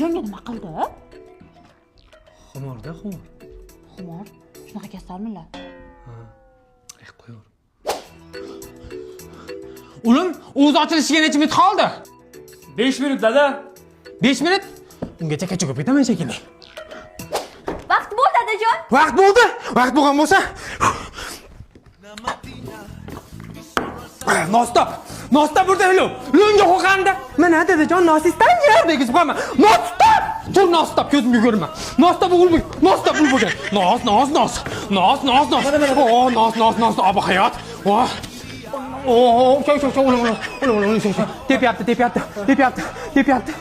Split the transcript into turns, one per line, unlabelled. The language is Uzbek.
Dadajonga nima qildi?
Xumorda xumor.
Xumor. Shunaqa kasalmilar.
Qo'yaver. Ulim o'zi ochilishiga necha minut qoldi?
5 minut dada.
5 minut? Ungacha kechikib ketaman shekilli.
Vaqt bo'ldi dadajon.
Vaqt bo'ldi. Vaqt bo'lgan bo'lsa. Nostop burada öyle. Lunga qo'qanda. Mana dadajon nosisdan yer degizib qo'yaman. Nostop! Tur nostop ko'zimga ko'rma. Nostop bo'lgan. Nostop bo'lgan. Nos. Nos. Abi hayot. Ulan. Tepyapti.